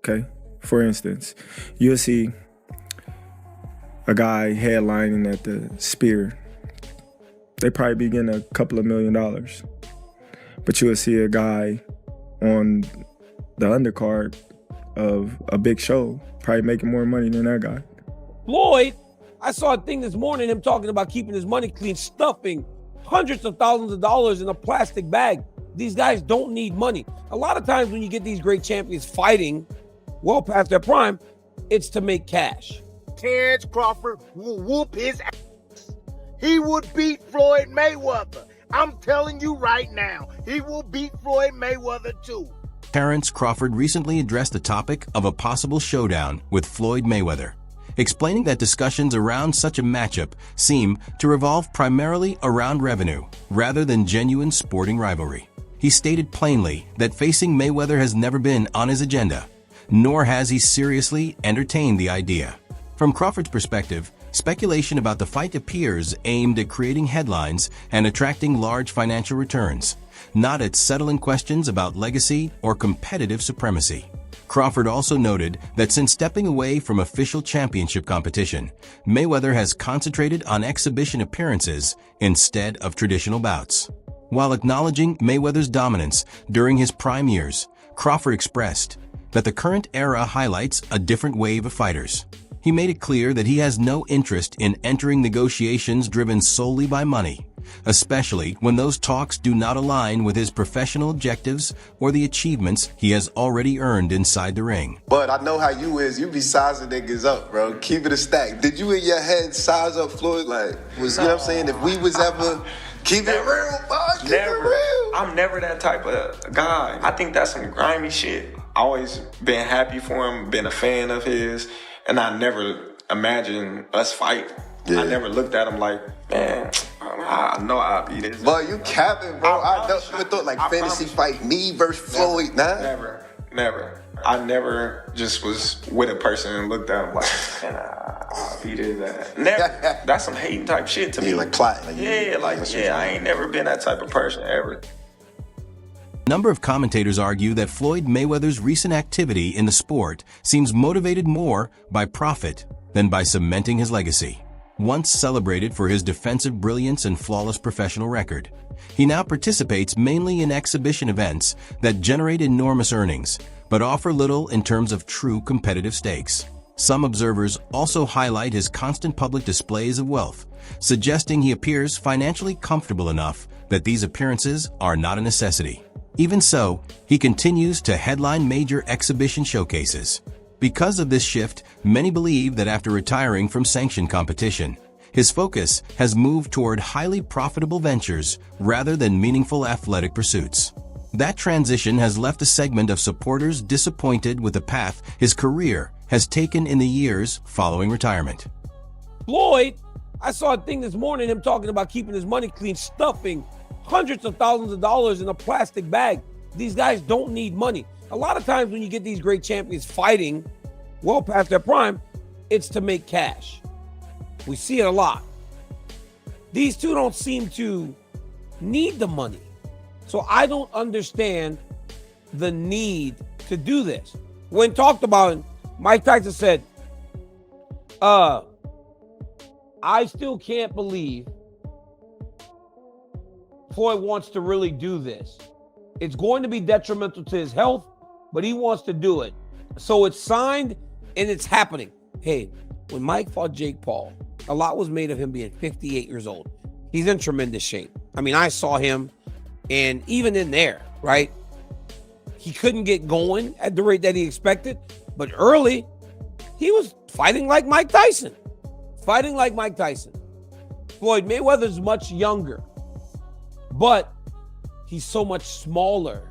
okay? For instance, you'll see a guy headlining at the Spear. They probably be getting a couple of $1 million. But you'll see a guy on the undercard of a big show probably making more money than that guy. Floyd, I saw a thing this morning, him talking about keeping his money clean, stuffing hundreds of thousands of dollars in a plastic bag. These guys don't need money. A lot of times when you get these great champions fighting well past their prime, it's to make cash. Terence Crawford will whoop his ass. He would beat Floyd Mayweather. I'm telling you right now, he will beat Floyd Mayweather too. Terence Crawford recently addressed the topic of a possible showdown with Floyd Mayweather, explaining that discussions around such a matchup seem to revolve primarily around revenue rather than genuine sporting rivalry. He stated plainly that facing Mayweather has never been on his agenda, nor has he seriously entertained the idea. From Crawford's perspective, speculation about the fight appears aimed at creating headlines and attracting large financial returns, not at settling questions about legacy or competitive supremacy. Crawford also noted that since stepping away from official championship competition, Mayweather has concentrated on exhibition appearances instead of traditional bouts. While acknowledging Mayweather's dominance during his prime years, Crawford expressed that the current era highlights a different wave of fighters. He made it clear that he has no interest in entering negotiations driven solely by money, especially when those talks do not align with his professional objectives or the achievements he has already earned inside the ring. But I know how you is. You be sizing niggas up, bro. Keep it a stack. Did you in your head size up Floyd? Like, you know what I'm saying? If we was ever... Keep it real, bro. Keep it real. I'm never that type of guy. I think that's some grimy shit. Always been happy for him, been a fan of his, and I never imagined us fight. Yeah. I never looked at him like, man, I know I'll be this. But you capping, bro. I never thought like fantasy fight me versus Floyd, nah. Never. I never just was with a person and looked at him like, man, I'll be this. Never. That's some hating type shit to me. Like plotting. I ain't never been that type of person ever. A number of commentators argue that Floyd Mayweather's recent activity in the sport seems motivated more by profit than by cementing his legacy. Once celebrated for his defensive brilliance and flawless professional record, he now participates mainly in exhibition events that generate enormous earnings, but offer little in terms of true competitive stakes. Some observers also highlight his constant public displays of wealth, suggesting he appears financially comfortable enough that these appearances are not a necessity. Even so, he continues to headline major exhibition showcases. Because of this shift, many believe that after retiring from sanctioned competition, his focus has moved toward highly profitable ventures rather than meaningful athletic pursuits. That transition has left a segment of supporters disappointed with the path his career has taken in the years following retirement. Floyd, I saw a thing this morning, him talking about keeping his money clean, stuffing hundreds of thousands of dollars in a plastic bag. These guys don't need money. A lot of times when you get these great champions fighting well past their prime, it's to make cash. We see it a lot. These two don't seem to need the money. So I don't understand the need to do this. When talked about it, Mike Tyson said, I still can't believe Floyd wants to really do this. It's going to be detrimental to his health, but he wants to do it. So it's signed and it's happening. Hey, when Mike fought Jake Paul, a lot was made of him being 58 years old. He's in tremendous shape. I mean, I saw him, and even in there, right? He couldn't get going at the rate that he expected, but early, he was fighting like Mike Tyson. Fighting like Mike Tyson. Floyd Mayweather's much younger, but he's so much smaller.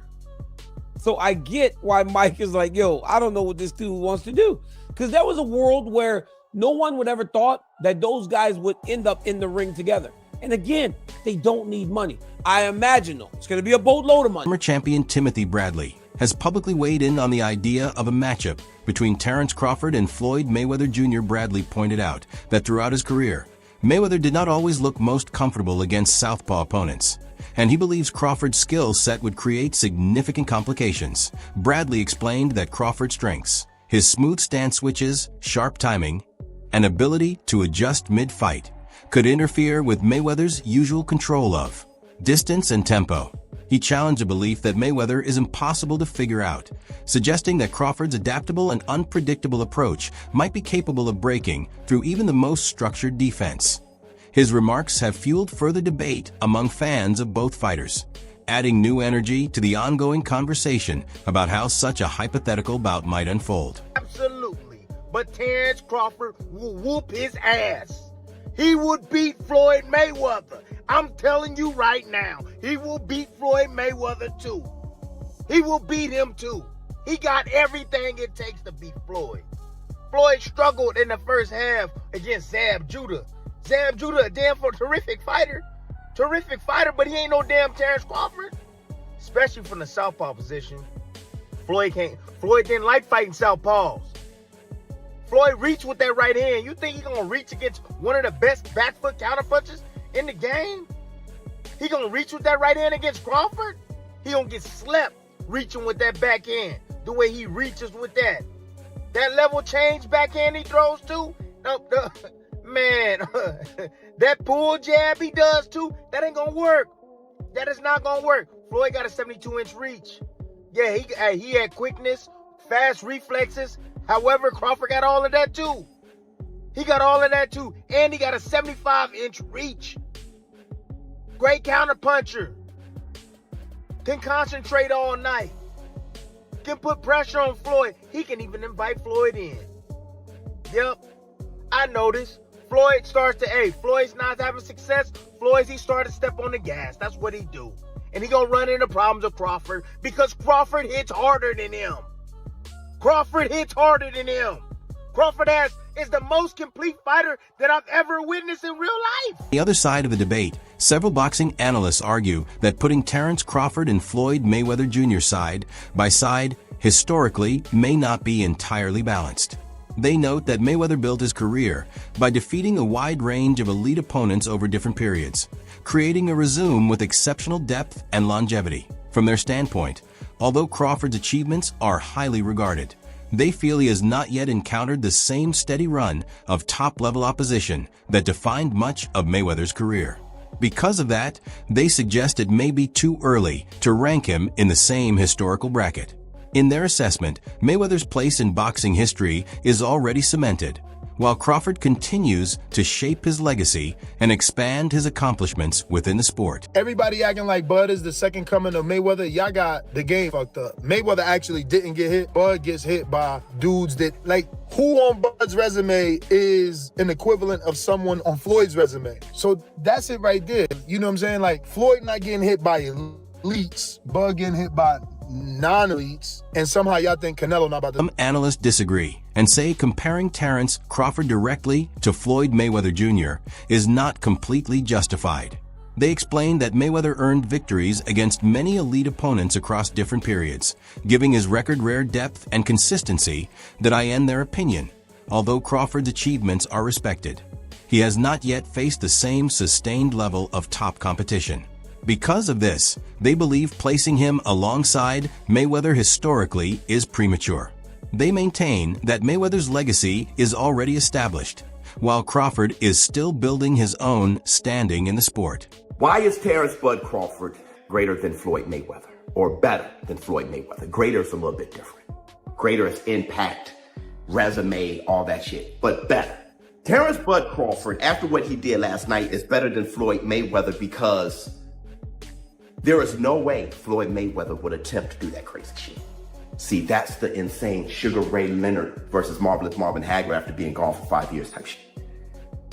So I get why Mike is like, yo, I don't know what this dude wants to do. Because there was a world where no one would ever thought that those guys would end up in the ring together. And again, they don't need money. I imagine, though, it's going to be a boatload of money. Former champion Timothy Bradley has publicly weighed in on the idea of a matchup between Terence Crawford and Floyd Mayweather Jr. Bradley pointed out that throughout his career, Mayweather did not always look most comfortable against southpaw opponents, and he believes Crawford's skill set would create significant complications. Bradley explained that Crawford's strengths, his smooth stance switches, sharp timing, and ability to adjust mid-fight, could interfere with Mayweather's usual control of distance and tempo. He challenged a belief that Mayweather is impossible to figure out, suggesting that Crawford's adaptable and unpredictable approach might be capable of breaking through even the most structured defense. His remarks have fueled further debate among fans of both fighters, adding new energy to the ongoing conversation about how such a hypothetical bout might unfold. Absolutely. But Terence Crawford will whoop his ass. He would beat Floyd Mayweather. I'm telling you right now, he will beat Floyd Mayweather too. He will beat him too. He got everything it takes to beat Floyd. Floyd struggled in the first half against Zab Judah. Zab Judah, a damn terrific fighter. Terrific fighter, but he ain't no damn Terence Crawford. Especially from the southpaw position. Floyd didn't like fighting southpaws. Floyd reached with that right hand. You think he gonna reach against one of the best back foot counterpunchers in the game? He gonna reach with that right hand against Crawford? He gonna get slept reaching with that backhand. The way he reaches with that. That level change backhand he throws too. Man, that pull jab he does too, that ain't gonna work. That is not gonna work. Floyd got a 72-inch reach. Yeah, he had quickness, fast reflexes. However, Crawford got all of that too. He got all of that too. And he got a 75-inch reach. Great counterpuncher. Can concentrate all night. Can put pressure on Floyd. He can even invite Floyd in. Yep. I noticed. Floyd's not having success. He started to step on the gas. That's what he do. And he gonna run into problems with Crawford because Crawford hits harder than him. Crawford is the most complete fighter that I've ever witnessed in real life. On the other side of the debate, several boxing analysts argue that putting Terence Crawford and Floyd Mayweather Jr. side by side historically may not be entirely balanced. They note that Mayweather built his career by defeating a wide range of elite opponents over different periods, creating a resume with exceptional depth and longevity. From their standpoint, although Crawford's achievements are highly regarded, they feel he has not yet encountered the same steady run of top-level opposition that defined much of Mayweather's career. Because of that, they suggest it may be too early to rank him in the same historical bracket. In their assessment, Mayweather's place in boxing history is already cemented, while Crawford continues to shape his legacy and expand his accomplishments within the sport. Everybody acting like Bud is the second coming of Mayweather. Y'all got the game fucked up. Mayweather actually didn't get hit. Bud gets hit by dudes that, like, who on Bud's resume is an equivalent of someone on Floyd's resume? So that's it right there. You know what I'm saying? Like, Floyd not getting hit by elites. Bud getting hit by non-elites, and somehow y'all think Canelo not about to... Some analysts disagree and say comparing Terence Crawford directly to Floyd Mayweather Jr. is not completely justified. They explain that Mayweather earned victories against many elite opponents across different periods, giving his record rare depth and consistency that in their opinion, although Crawford's achievements are respected, he has not yet faced the same sustained level of top competition. Because of this, they believe placing him alongside Mayweather historically is premature. They maintain that Mayweather's legacy is already established, while Crawford is still building his own standing in the sport. Why is Terence Bud Crawford greater than Floyd Mayweather? Or better than Floyd Mayweather? Greater is a little bit different. Greater is impact, resume, all that shit, but better. Terence Bud Crawford, after what he did last night, is better than Floyd Mayweather because there is no way Floyd Mayweather would attempt to do that crazy shit. See, that's the insane Sugar Ray Leonard versus Marvelous Marvin Hagler after being gone for 5 years type shit.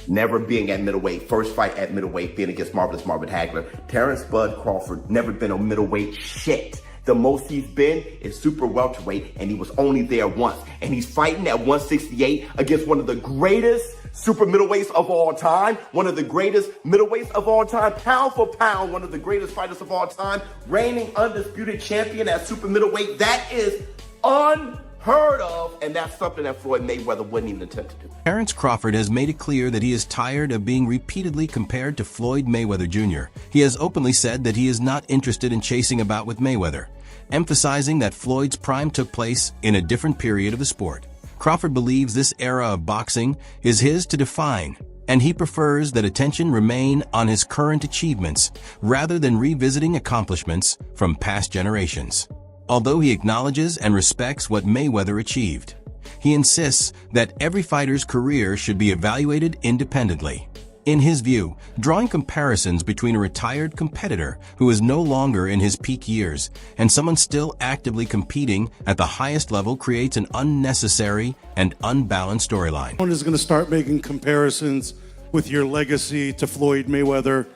Never being at middleweight, first fight at middleweight, being against Marvelous Marvin Hagler. Terence Bud Crawford never been on middleweight shit. The most he's been is super welterweight, and he was only there once. And he's fighting at 168 against one of the greatest super middleweights of all time, one of the greatest middleweights of all time, pound for pound, one of the greatest fighters of all time, reigning undisputed champion at super middleweight. That is unheard heard of, and that's something that Floyd Mayweather wouldn't even attempt to do. Terence Crawford has made it clear that he is tired of being repeatedly compared to Floyd Mayweather Jr. He has openly said that he is not interested in chasing a bout with Mayweather, emphasizing that Floyd's prime took place in a different period of the sport. Crawford believes this era of boxing is his to define, and he prefers that attention remain on his current achievements rather than revisiting accomplishments from past generations. Although he acknowledges and respects what Mayweather achieved, he insists that every fighter's career should be evaluated independently. In his view, drawing comparisons between a retired competitor who is no longer in his peak years and someone still actively competing at the highest level creates an unnecessary and unbalanced storyline. One is going to start making comparisons with your legacy to Floyd Mayweather.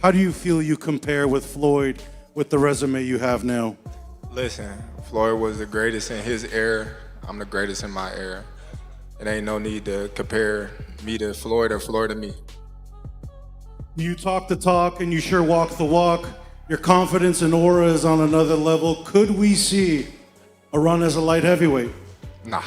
How do you feel you compare with Floyd with the resume you have now? Listen, Floyd was the greatest in his era. I'm the greatest in my era. It ain't no need to compare me to Floyd or Floyd to me. You talk the talk and you sure walk the walk. Your confidence and aura is on another level. Could we see a run as a light heavyweight? Nah,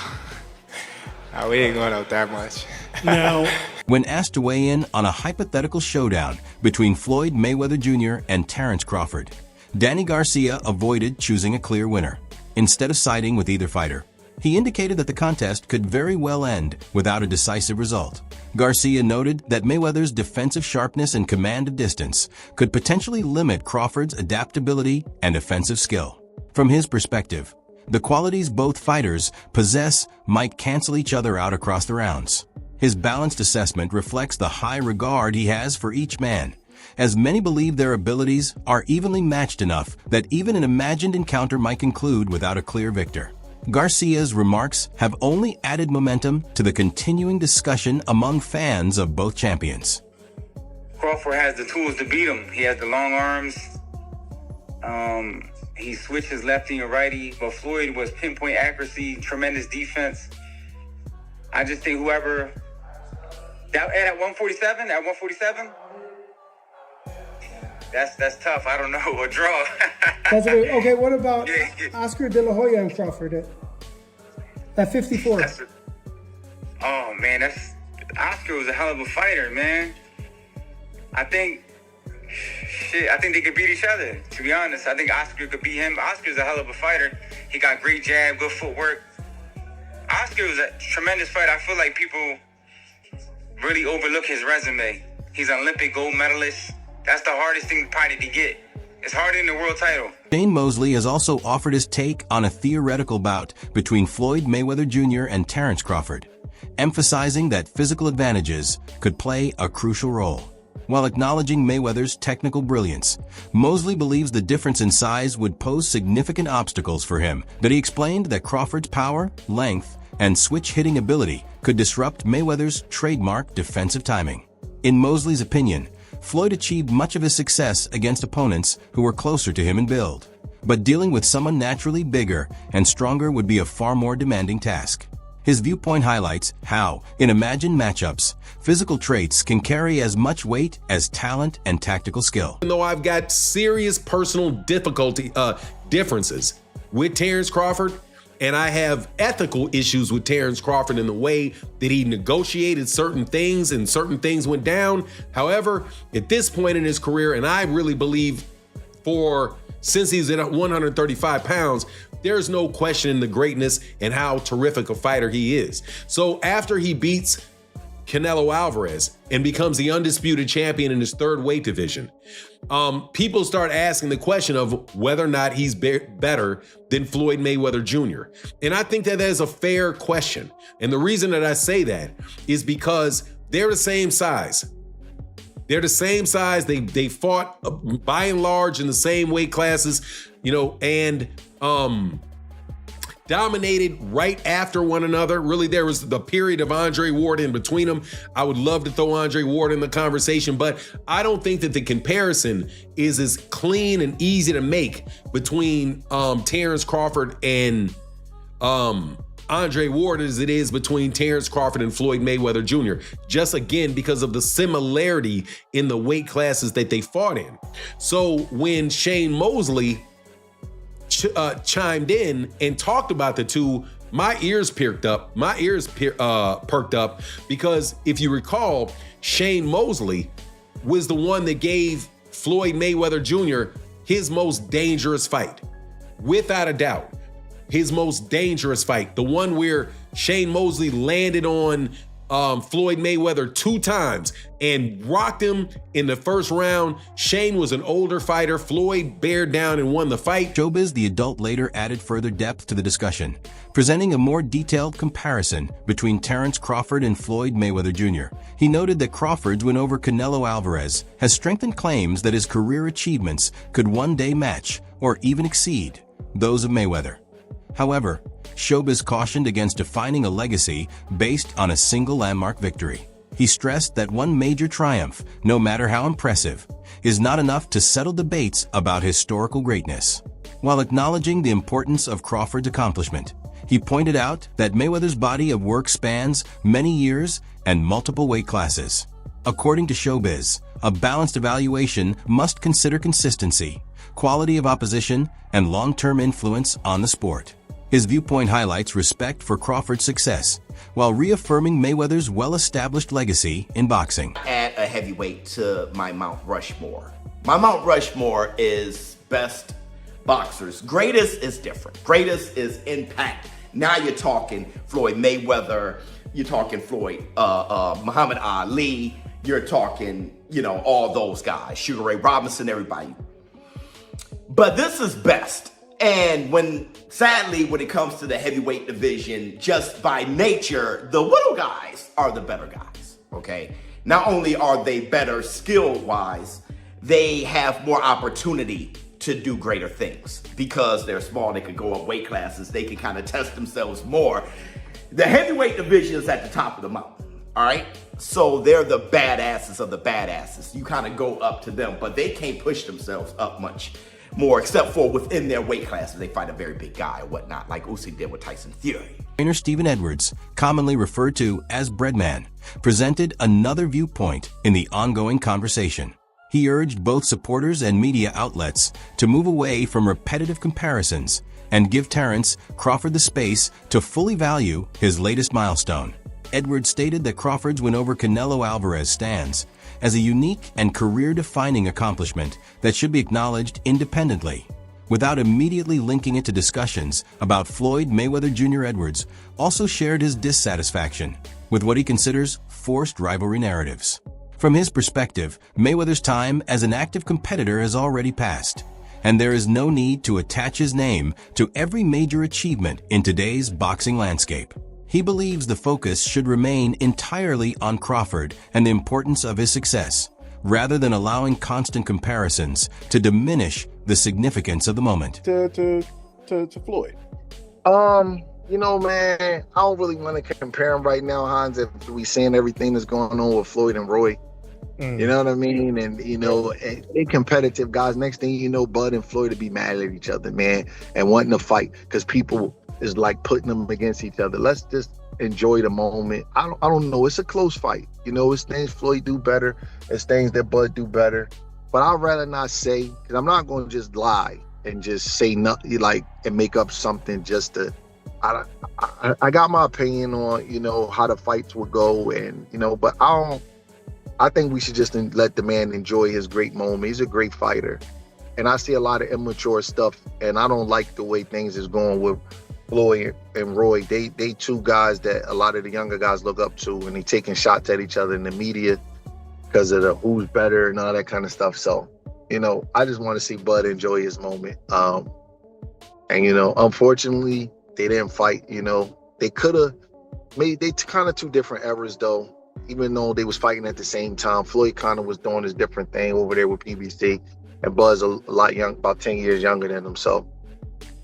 we ain't going out that much. Now, when asked to weigh in on a hypothetical showdown between Floyd Mayweather Jr. and Terence Crawford, Danny Garcia avoided choosing a clear winner. Instead of siding with either fighter, he indicated that the contest could very well end without a decisive result. Garcia noted that Mayweather's defensive sharpness and command of distance could potentially limit Crawford's adaptability and offensive skill. From his perspective, the qualities both fighters possess might cancel each other out across the rounds. His balanced assessment reflects the high regard he has for each man, as many believe their abilities are evenly matched enough that even an imagined encounter might conclude without a clear victor. Garcia's remarks have only added momentum to the continuing discussion among fans of both champions. Crawford has the tools to beat him. He has the long arms. He switches lefty and righty, but Floyd was pinpoint accuracy, tremendous defense. I just think whoever at 147, that's tough. I don't know. A draw. Okay, what about Oscar De La Hoya and Crawford at 54? Oh man, Oscar was a hell of a fighter, man. I think they could beat each other. To be honest, I think Oscar could beat him. Oscar's a hell of a fighter. He got great jab, good footwork. Oscar was a tremendous fighter. I feel like people really overlook his resume. He's an Olympic gold medalist. That's the hardest thing probably to get. It's harder than the world title. Shane Mosley has also offered his take on a theoretical bout between Floyd Mayweather Jr. and Terence Crawford, emphasizing that physical advantages could play a crucial role. While acknowledging Mayweather's technical brilliance, Mosley believes the difference in size would pose significant obstacles for him, but he explained that Crawford's power, length, and switch-hitting ability could disrupt Mayweather's trademark defensive timing. In Mosley's opinion, Floyd achieved much of his success against opponents who were closer to him in build, but dealing with someone naturally bigger and stronger would be a far more demanding task. His viewpoint highlights how, in imagined matchups, physical traits can carry as much weight as talent and tactical skill. Even though I've got serious personal differences with Terence Crawford, and I have ethical issues with Terence Crawford in the way that he negotiated certain things and certain things went down. However, at this point in his career, and I really believe since he's at 135 pounds, there's no question the greatness and how terrific a fighter he is. So after he beats Canelo Alvarez and becomes the undisputed champion in his third weight division, people start asking the question of whether or not he's better than Floyd Mayweather Jr. And I think that is a fair question. And the reason that I say that is because they're the same size. They're the same size. They fought by and large in the same weight classes, and dominated right after one another. Really, there was the period of Andre Ward in between them. I would love to throw Andre Ward in the conversation, but I don't think that the comparison is as clean and easy to make between Terence Crawford and Andre Ward as it is between Terence Crawford and Floyd Mayweather Jr. Just again, because of the similarity in the weight classes that they fought in. So when Shane Mosley chimed in and talked about the two my ears perked up. Perked up because if you recall, Shane Mosley was the one that gave Floyd Mayweather Jr. his most dangerous fight. Without a doubt, his most dangerous fight. The one where Shane Mosley landed on Floyd Mayweather 2 times and rocked him in the first round. Shane was an older fighter. Floyd bared down and won the fight. Showbiz the adult later added further depth to the discussion, presenting a more detailed comparison between Terence Crawford and Floyd Mayweather Jr. He noted that Crawford's win over Canelo Alvarez has strengthened claims that his career achievements could one day match or even exceed those of Mayweather. However, Showbiz cautioned against defining a legacy based on a single landmark victory. He stressed that one major triumph, no matter how impressive, is not enough to settle debates about historical greatness. While acknowledging the importance of Crawford's accomplishment, he pointed out that Mayweather's body of work spans many years and multiple weight classes. According to Showbiz, a balanced evaluation must consider consistency, quality of opposition, and long-term influence on the sport. His viewpoint highlights respect for Crawford's success, while reaffirming Mayweather's well-established legacy in boxing. Add a heavyweight to my Mount Rushmore. My Mount Rushmore is best boxers. Greatest is different. Greatest is impact. Now you're talking Floyd Mayweather, you're talking Muhammad Ali, you're talking, all those guys, Sugar Ray Robinson, everybody. But this is best. And sadly, when it comes to the heavyweight division, just by nature, the little guys are the better guys, okay? Not only are they better skill-wise, they have more opportunity to do greater things. Because they're small, they can go up weight classes, they can kind of test themselves more. The heavyweight division is at the top of the mountain, all right? So they're the badasses of the badasses. You kind of go up to them, but they can't push themselves up much more, except for within their weight classes. They fight a very big guy or whatnot, like Usyk did with Tyson Fury. Trainer Stephen Edwards, commonly referred to as Breadman, presented another viewpoint in the ongoing conversation. He urged both supporters and media outlets to move away from repetitive comparisons and give Terence Crawford the space to fully value his latest milestone. Edwards stated that Crawford's win over Canelo Alvarez stands as a unique and career-defining accomplishment that should be acknowledged independently. Without immediately linking it to discussions about Floyd Mayweather Jr. Edwards also shared his dissatisfaction with what he considers forced rivalry narratives. From his perspective, Mayweather's time as an active competitor has already passed, and there is no need to attach his name to every major achievement in today's boxing landscape. He believes the focus should remain entirely on Crawford and the importance of his success, rather than allowing constant comparisons to diminish the significance of the moment. To Floyd. Man, I don't really want to compare him right now, Hans, if we seeing everything that's going on with Floyd and Roy. You know what I mean? And, they competitive guys. Next thing you know, Bud and Floyd to be mad at each other, man, and wanting to fight because people is like putting them against each other. Let's just enjoy the moment. I don't know. It's a close fight. It's things Floyd do better. It's things that Bud do better. But I'd rather not say, because I'm not going to just lie and just say nothing, and make up something just to. I got my opinion on, how the fights would go, and, but I think we should just let the man enjoy his great moment. He's a great fighter. And I see a lot of immature stuff, and I don't like the way things is going with Floyd and Roy. They two guys that a lot of the younger guys look up to, and they taking shots at each other in the media because of the who's better and all that kind of stuff. So, I just want to see Bud enjoy his moment. Unfortunately, they didn't fight. They could have made, they kind of two different eras though, even though they was fighting at the same time. Floyd kind of was doing his different thing over there with PBC, and Bud's a lot young, about 10 years younger than him. So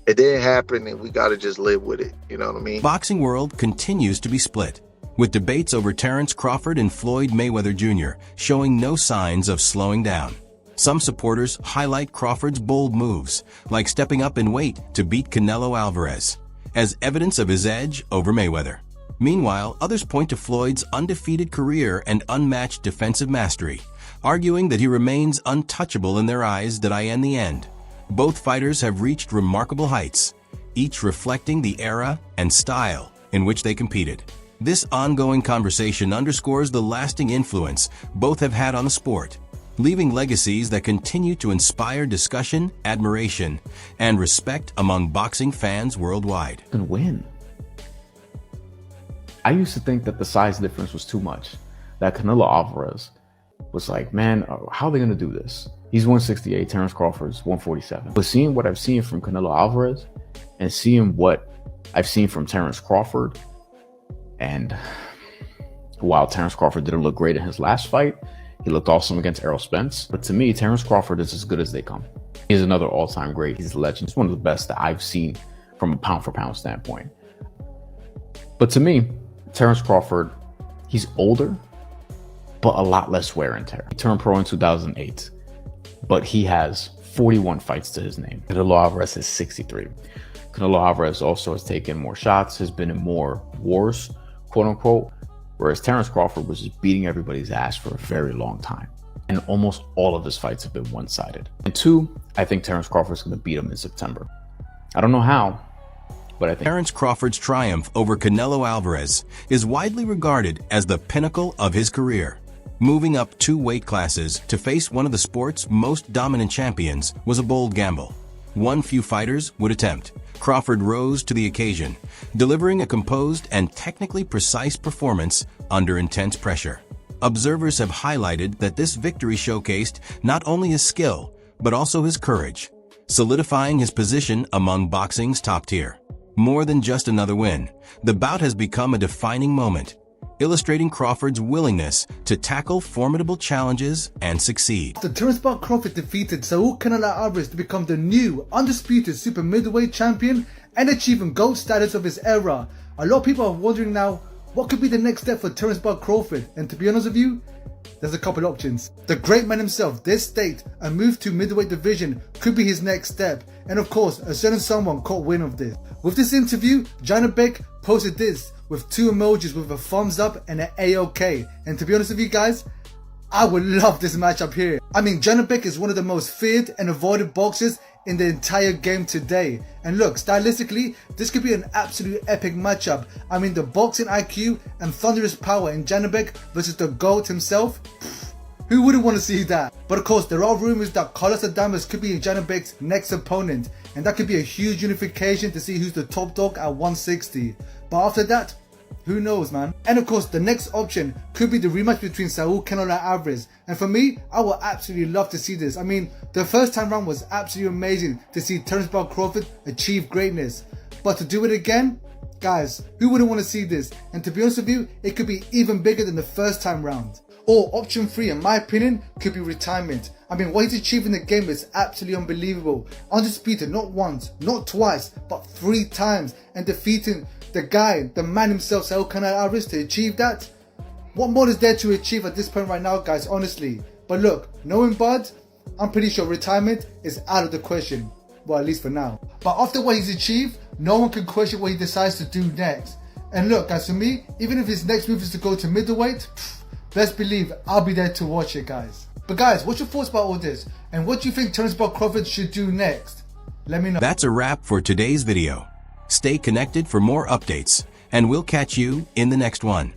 it didn't happen, and we got to just live with it. You know what I mean? Boxing world continues to be split, with debates over Terence Crawford and Floyd Mayweather Jr. showing no signs of slowing down. Some supporters highlight Crawford's bold moves, like stepping up in weight to beat Canelo Alvarez, as evidence of his edge over Mayweather. Meanwhile, others point to Floyd's undefeated career and unmatched defensive mastery, arguing that he remains untouchable in their eyes in the end. Both fighters have reached remarkable heights, each reflecting the era and style in which they competed. This ongoing conversation underscores the lasting influence both have had on the sport, leaving legacies that continue to inspire discussion, admiration, and respect among boxing fans worldwide. Can win. I used to think that the size difference was too much, that Canelo Alvarez was like, man, how are they going to do this? He's 168, Terence Crawford's 147. But seeing what I've seen from Canelo Alvarez and seeing what I've seen from Terence Crawford, and while Terence Crawford didn't look great in his last fight, he looked awesome against Errol Spence. But to me, Terence Crawford is as good as they come. He's another all-time great. He's a legend. He's one of the best that I've seen from a pound-for-pound standpoint. But to me, Terence Crawford, he's older, but a lot less wear and tear. He turned pro in 2008, but he has 41 fights to his name. Canelo Alvarez is 63. Canelo Alvarez also has taken more shots, has been in more wars, quote unquote, whereas Terence Crawford was just beating everybody's ass for a very long time. And almost all of his fights have been one-sided. And two, I think Terence Crawford's going to beat him in September. I don't know how, but I think Terence Crawford's triumph over Canelo Alvarez is widely regarded as the pinnacle of his career. Moving up 2 weight classes to face one of the sport's most dominant champions was a bold gamble. One few fighters would attempt. Crawford rose to the occasion, delivering a composed and technically precise performance under intense pressure. Observers have highlighted that this victory showcased not only his skill, but also his courage, solidifying his position among boxing's top tier. More than just another win, the bout has become a defining moment, illustrating Crawford's willingness to tackle formidable challenges and succeed. After Terence Crawford defeated Saul Canelo Alvarez to become the new undisputed super middleweight champion and achieving GOAT status of his era, a lot of people are wondering now, what could be the next step for Terence Crawford? And to be honest with you, there's a couple options. The great man himself did state a move to middleweight division could be his next step, and of course a certain someone caught wind of this. With this interview, Jana Beck posted this with 2 emojis with a thumbs up and an A-OK. And to be honest with you guys, I would love this matchup here. I mean, Jana Beck is one of the most feared and avoided boxers in the entire game today. And look, stylistically, this could be an absolute epic matchup. I mean, the boxing IQ and thunderous power in Jana Beck versus the GOAT himself. Who wouldn't want to see that? But of course, there are rumors that Carlos Adames could be Jana Beck's next opponent, and that could be a huge unification to see who's the top dog at 160. But after that, who knows, man? And of course, the next option could be the rematch between Saul Canelo Alvarez. And for me, I would absolutely love to see this. I mean, the first time round was absolutely amazing to see Terence Crawford achieve greatness. But to do it again, guys, who wouldn't want to see this? And to be honest with you, it could be even bigger than the first time round. Or option 3, in my opinion, could be retirement. I mean, what he's achieved in the game is absolutely unbelievable. Undisputed, not once, not twice, but 3 times, and defeating the guy, the man himself, Saul Canelo Alvarez, to achieve that. What more is there to achieve at this point right now, guys, honestly? But look, knowing Bud, I'm pretty sure retirement is out of the question. Well, at least for now. But after what he's achieved, no one can question what he decides to do next. And look, guys, for me, even if his next move is to go to middleweight, best believe I'll be there to watch it, guys. But guys, what's your thoughts about all this? And what do you think Terence Crawford should do next? Let me know. That's a wrap for today's video. Stay connected for more updates, and we'll catch you in the next one.